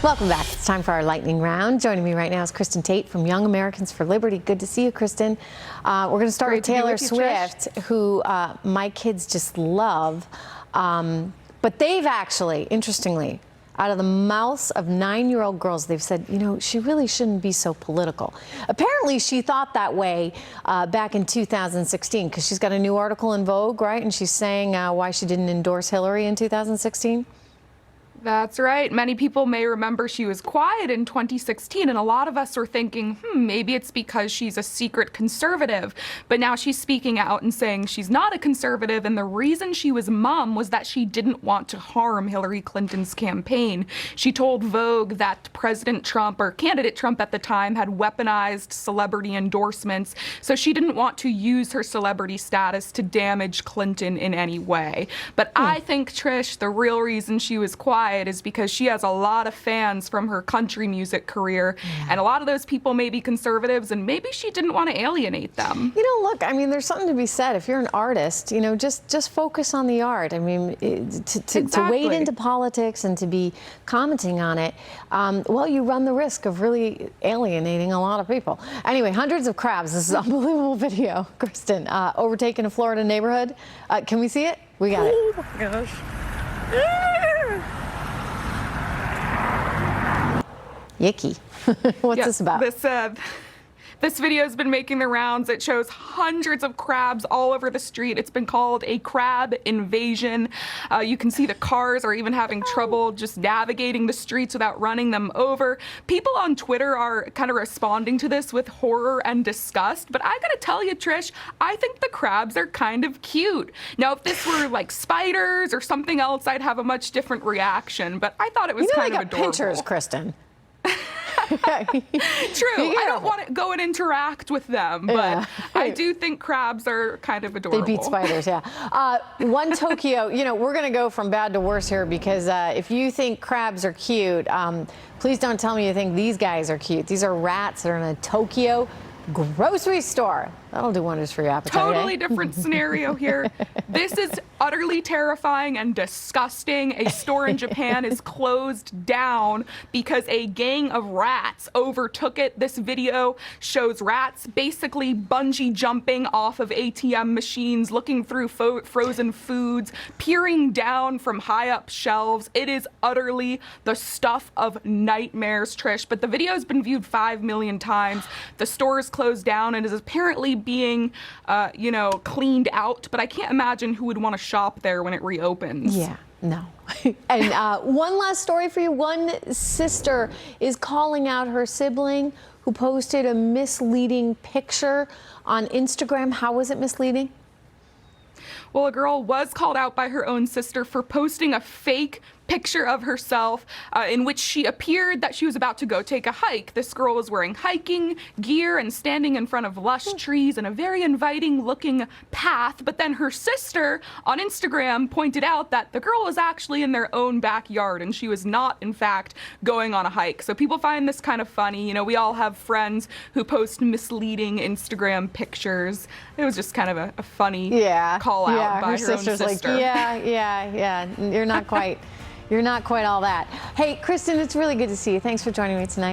Welcome back. It's time for our lightning round. Joining me right now is Kristin Tate from Young Americans for Liberty. Good to see you, Kristin. We're going to start with Taylor Swift, who my kids just love. But they've actually, interestingly, out of the mouths of 9-year-old girls, they've said, you know, she really shouldn't be so political. Apparently, she thought that way back in 2016, because she's got a new article in Vogue, right? And she's saying why she didn't endorse Hillary in 2016. That's right. Many people may remember she was quiet in 2016, and a lot of us are thinking, maybe it's because she's a secret conservative. But now she's speaking out and saying she's not a conservative, and the reason she was mum was that she didn't want to harm Hillary Clinton's campaign. She told Vogue that President Trump, or candidate Trump at the time, had weaponized celebrity endorsements, so she didn't want to use her celebrity status to damage Clinton in any way. But I think, Trish, the real reason she was quiet is because she has a lot of fans from her country music career, and a lot of those people may be conservatives, and maybe she didn't want to alienate them. You know, look, I mean, there's something to be said. If you're an artist, you know, just focus on the art. I mean, to wade into politics and to be commenting on it, well, you run the risk of really alienating a lot of people. Anyway, hundreds of crabs. This is an unbelievable video, Kristin. Overtaken a Florida neighborhood. Can we see it? We got it. Oh my gosh. Yicky. What's this about? This video has been making the rounds. It shows hundreds of crabs all over the street. It's been called a crab invasion. You can see the cars are even having trouble just navigating the streets without running them over. People on Twitter are kind of responding to this with horror and disgust. But I gotta tell you, Trish, I think the crabs are kind of cute. Now, if this were like spiders or something else, I'd have a much different reaction. But I thought it was kind of adorable. Pictures, Kristin. True. I don't want to go and interact with them, but I do think crabs are kind of adorable. They beat spiders, yeah. One Tokyo, you know, we're going to go from bad to worse here, because if you think crabs are cute, please don't tell me you think these guys are cute. These are rats that are in a Tokyo grocery store. That'll do wonders for your appetite. Totally different scenario here. This is utterly terrifying and disgusting. A store in Japan is closed down because a gang of rats overtook it. This video shows rats basically bungee jumping off of ATM machines, looking through frozen foods, peering down from high up shelves. It is utterly the stuff of nightmares, Trish. But the video has been viewed 5 million times. The store is closed down and is apparently being, you know, cleaned out. But I can't imagine who would want to shop there when it reopens. Yeah, no. And one last story for you. One sister is calling out her sibling who posted a misleading picture on Instagram. How was it misleading? Well, a girl was called out by her own sister for posting a fake picture of herself in which she appeared that she was about to go take a hike. This girl was wearing hiking gear and standing in front of lush trees and a very inviting looking path. But then her sister on Instagram pointed out that the girl was actually in their own backyard and she was not, in fact, going on a hike. So people find this kind of funny. You know, we all have friends who post misleading Instagram pictures. It was just kind of a funny call out by her own sister. Like, yeah, you're not quite all that. Hey, Kristin, it's really good to see you. Thanks for joining me tonight.